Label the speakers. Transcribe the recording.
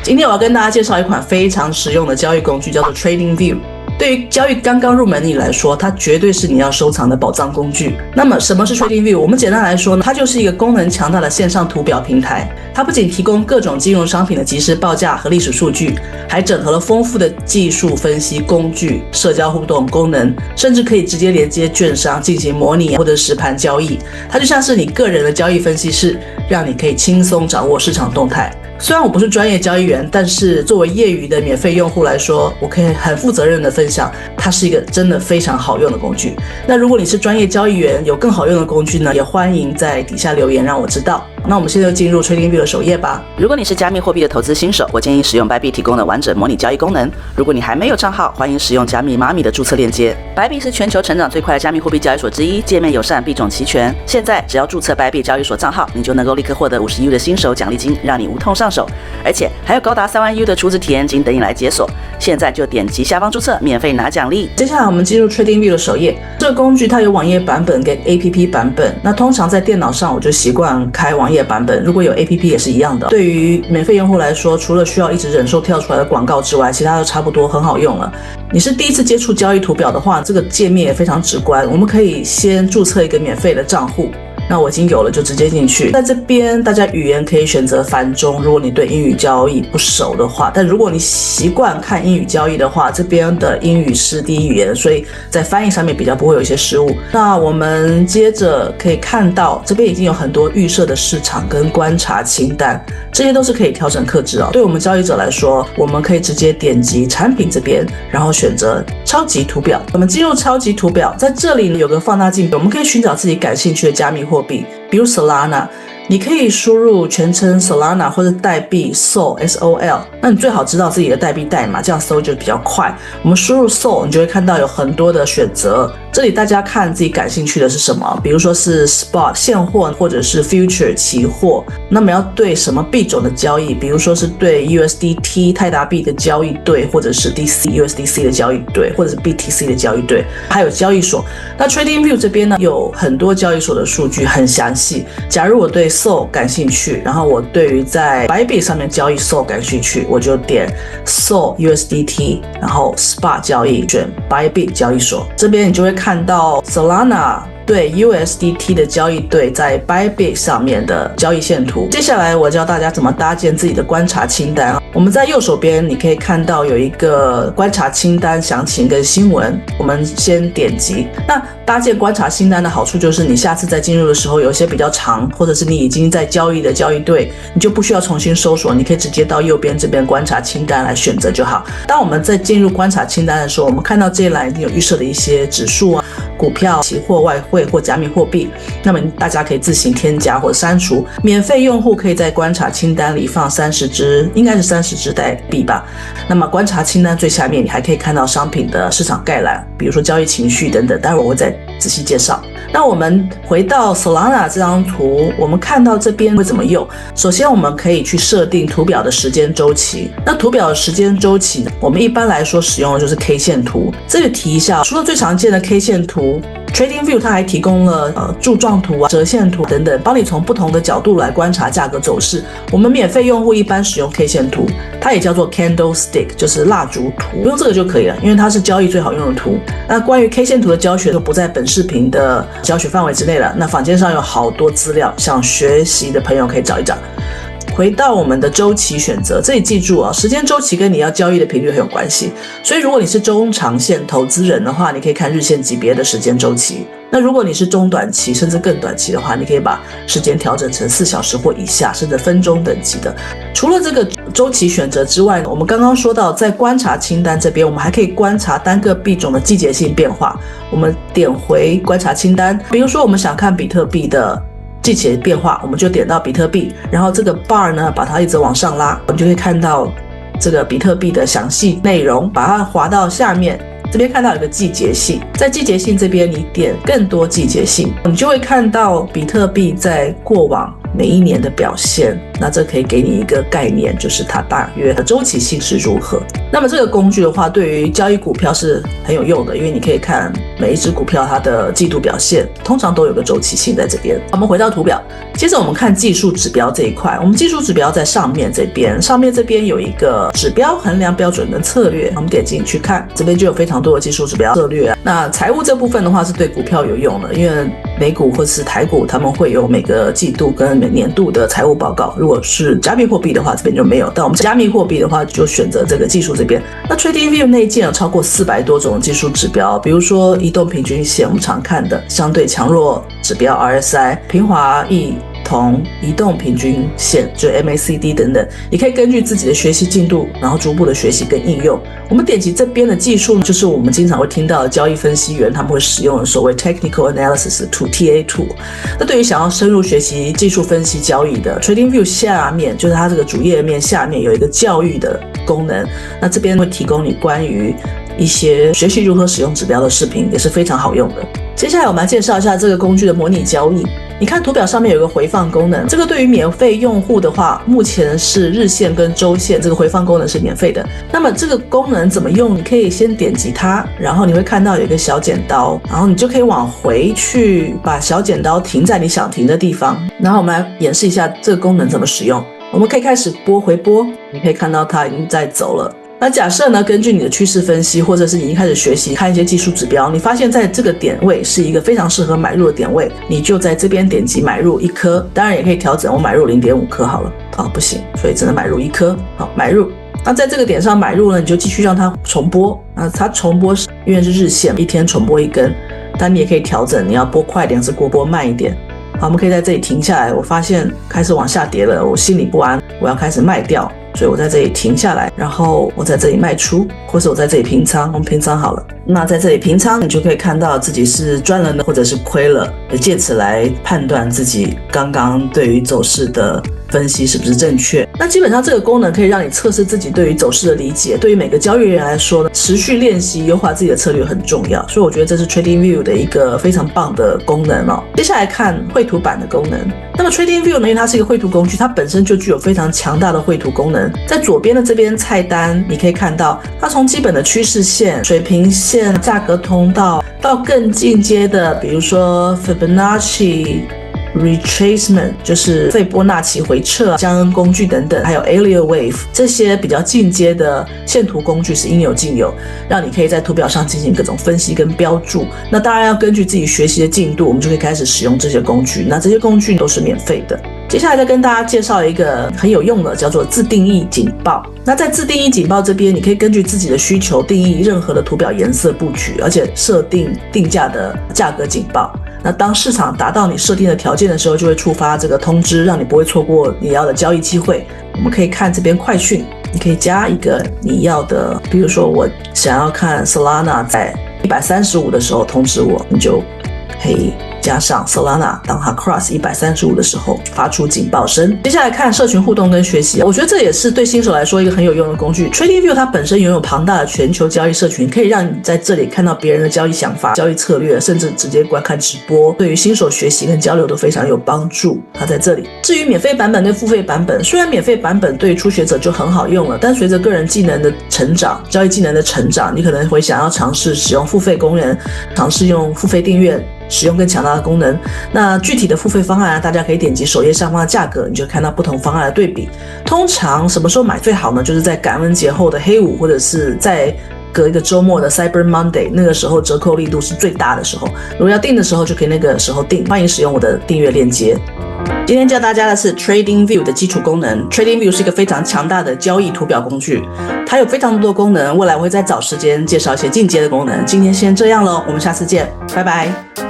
Speaker 1: 今天我要跟大家介绍一款非常实用的交易工具，叫做 TradingView。对于交易刚刚入门的你来说，它绝对是你要收藏的宝藏工具。那么什么是 TradingView？ 我们简单来说呢，它就是一个功能强大的线上图表平台。它不仅提供各种金融商品的即时报价和历史数据，还整合了丰富的技术分析工具、社交互动功能，甚至可以直接连接券商进行模拟或者实盘交易。它就像是你个人的交易分析师，让你可以轻松掌握市场动态。虽然我不是专业交易员，但是作为业余的免费用户来说，我可以很负责任的分享，它是一个真的非常好用的工具。那如果你是专业交易员，有更好用的工具呢，也欢迎在底下留言让我知道。那我们现在就进入 TradingView 的首页吧。
Speaker 2: 如果你是加密货币的投资新手，我建议使用 Bybit 提供的完整模拟交易功能。如果你还没有账号，欢迎使用加密妈咪的注册链接。Bybit 是全球成长最快的加密货币交易所之一，界面友善，币种齐全。现在只要注册 Bybit 交易所账号，你就能够立刻获得50U 的新手奖励金，让你无痛上手，而且还有高达3万U 的储值体验金等你来解锁。现在就点击下方注册，免费拿奖励。
Speaker 1: 接下来我们进入 TradingView 的首页。这个工具它有网页版本跟 APP 版本。那通常在电脑上我就习惯开网页版本，如果有 APP 也是一样的。对于免费用户来说，除了需要一直忍受跳出来的广告之外，其他都差不多很好用了。你是第一次接触交易图表的话，这个界面也非常直观。我们可以先注册一个免费的账户。那我已经有了，就直接进去。在这边，大家语言可以选择繁中，如果你对英语交易不熟的话。但如果你习惯看英语交易的话，这边的英语是第一语言，所以在翻译上面比较不会有一些失误。那我们接着可以看到，这边已经有很多预设的市场跟观察清单，这些都是可以调整客制哦。对我们交易者来说，我们可以直接点击产品这边，然后选择超级图表。我们进入超级图表，在这里有个放大镜，我们可以寻找自己感兴趣的加密货币，比如 Solana， 你可以输入全称 Solana 或者代币 SOL， 那你最好知道自己的代币代码，这样搜就比较快。我们输入 SOL， 你就会看到有很多的选择，这里大家看自己感兴趣的是什么，比如说是 Spot 现货或者是 Future 期货。那么要对什么币种的交易，比如说是对 USDT 泰达币的交易对，或者是 USDC 的交易对，或者是 BTC 的交易对，还有交易所。那 TradingView 这边呢，有很多交易所的数据很详细。假如我对 SOL 感兴趣，然后我对于在 Bybit 上面交易 SOL 感兴趣，我就点 SOL USDT， 然后 SPOT 交易，选 Bybit 交易所。这边你就会看到 Solana对 USDT 的交易对在 Bybit 上面的交易线图。接下来我教大家怎么搭建自己的观察清单。我们在右手边你可以看到有一个观察清单详情跟新闻，我们先点击。那搭建观察清单的好处就是你下次在进入的时候，有一些比较长，或者是你已经在交易的交易对，你就不需要重新搜索，你可以直接到右边这边观察清单来选择就好。当我们在进入观察清单的时候，我们看到这一栏已经有预设的一些指数啊、股票、期货、外汇或加密货币，那么大家可以自行添加或删除。免费用户可以在观察清单里放30只，应该是30只代币吧。那么观察清单最下面你还可以看到商品的市场概览，比如说交易情绪等等，待会儿我会再仔细介绍。那我们回到 Solana 这张图，我们看到这边会怎么用。首先我们可以去设定图表的时间周期。那图表的时间周期呢，我们一般来说使用的就是 K 线图。这里提一下，除了最常见的 K 线图，TradingView 它还提供了柱状图啊、折线图等等，帮你从不同的角度来观察价格走势。我们免费用户一般使用 K 线图，它也叫做 Candlestick， 就是蜡烛图，用这个就可以了，因为它是交易最好用的图。那关于 K 线图的教学就不在本视频的教学范围之内了，那坊间上有好多资料，想学习的朋友可以找一找。回到我们的周期选择，这里记住啊，时间周期跟你要交易的频率很有关系。所以如果你是中长线投资人的话，你可以看日线级别的时间周期。那如果你是中短期甚至更短期的话，你可以把时间调整成4小时或以下，甚至分钟等级的。除了这个周期选择之外，我们刚刚说到在观察清单这边，我们还可以观察单个币种的季节性变化。我们点回观察清单，比如说我们想看比特币的季节变化，我们就点到比特币，然后这个 bar 呢把它一直往上拉，我们就可以看到这个比特币的详细内容，把它滑到下面。这边看到有个季节性，在季节性这边你点更多季节性，你就会看到比特币在过往每一年的表现，那这可以给你一个概念，就是它大约的周期性是如何。那么这个工具的话，对于交易股票是很有用的，因为你可以看每一只股票它的季度表现，通常都有个周期性在这边。我们回到图表，接着我们看技术指标这一块。我们技术指标在上面这边，上面这边有一个指标衡量标准跟策略，我们点进去看，这边就有非常多的技术指标策略。那财务这部分的话是对股票有用的，因为美股或是台股他们会有每个季度跟每年度的财务报告，如果是加密货币的话这边就没有，但我们加密货币的话就选择这个技术这边。那 TradingView 内建有超过400多种技术指标，比如说移动平均线我们常看的相对强弱指标 RSI、 平滑异同移动平均线就 MACD 等等，你可以根据自己的学习进度然后逐步的学习跟应用。我们点击这边的技术，就是我们经常会听到的交易分析员他们会使用的所谓 Technical Analysis Tool TA Tool。 那对于想要深入学习技术分析交易的 TradingView 下面就是它这个主页面下面有一个教育的功能，那这边会提供你关于一些学习如何使用指标的视频，也是非常好用的。接下来我们来介绍一下这个工具的模拟交易。你看图表上面有个回放功能，这个对于免费用户的话，目前是日线跟周线，这个回放功能是免费的。那么这个功能怎么用？你可以先点击它，然后你会看到有一个小剪刀，然后你就可以往回去把小剪刀停在你想停的地方。然后我们来演示一下这个功能怎么使用。我们可以开始回播，你可以看到它已经在走了。那假设呢，根据你的趋势分析，或者是你已经开始学习看一些技术指标，你发现在这个点位是一个非常适合买入的点位，你就在这边点击买入1颗，当然也可以调整，我买入 0.5 颗好了。不行，所以只能买入1颗。好，买入。那在这个点上买入呢，你就继续让它重播。它重播是因为是日线，一天重播1根，但你也可以调整，你要播快一点，是播慢一点。好，我们可以在这里停下来。我发现开始往下跌了，我心里不安，我要开始卖掉，所以我在这里停下来，然后我在这里卖出，或是我在这里平仓，我们平仓好了。那在这里平仓，你就可以看到自己是赚了呢，或者是亏了，也借此来判断自己刚刚对于走势的分析是不是正确。那基本上这个功能可以让你测试自己对于走势的理解，对于每个交易员来说呢，持续练习优化自己的策略很重要，所以我觉得这是 TradingView 的一个非常棒的功能哦。接下来看绘图板的功能。那么 TradingView 呢，因为它是一个绘图工具，它本身就具有非常强大的绘图功能。在左边的这边菜单，你可以看到它从基本的趋势线、水平线、价格通道，到更进阶的，比如说 Fibonacci、Retracement 就是费波那契回撤、江恩工具等等，还有 Elliott Wave 这些比较进阶的线图工具是应有尽有，让你可以在图表上进行各种分析跟标注。那当然要根据自己学习的进度，我们就可以开始使用这些工具。那这些工具都是免费的。接下来再跟大家介绍一个很有用的，叫做自定义警报。那在自定义警报这边，你可以根据自己的需求定义任何的图表颜色布局，而且设定定价的价格警报。那当市场达到你设定的条件的时候，就会触发这个通知，让你不会错过你要的交易机会。我们可以看这边快讯，你可以加一个你要的，比如说我想要看 Solana 在135的时候通知我，你就可以加上 Solana 当它 cross 135的时候发出警报声。接下来看社群互动跟学习，我觉得这也是对新手来说一个很有用的工具。 TradingView 它本身拥有庞大的全球交易社群，可以让你在这里看到别人的交易想法、交易策略，甚至直接观看直播，对于新手学习跟交流都非常有帮助。它在这里。至于免费版本跟付费版本，虽然免费版本对于初学者就很好用了，但随着个人技能的成长、交易技能的成长，你可能会想要尝试使用付费功能，尝试用付费订阅使用更强大的功能。那具体的付费方案大家可以点击首页上方的价格，你就看到不同方案的对比。通常什么时候买最好呢？就是在感恩节后的黑五，或者是在隔一个周末的 Cyber Monday， 那个时候折扣力度是最大的时候。如果要订的时候，就可以那个时候订。欢迎使用我的订阅链接。今天教大家的是 TradingView 的基础功能。TradingView 是一个非常强大的交易图表工具，它有非常多的功能，未来我会再找时间介绍一些进阶的功能。今天先这样咯，我们下次见，拜拜。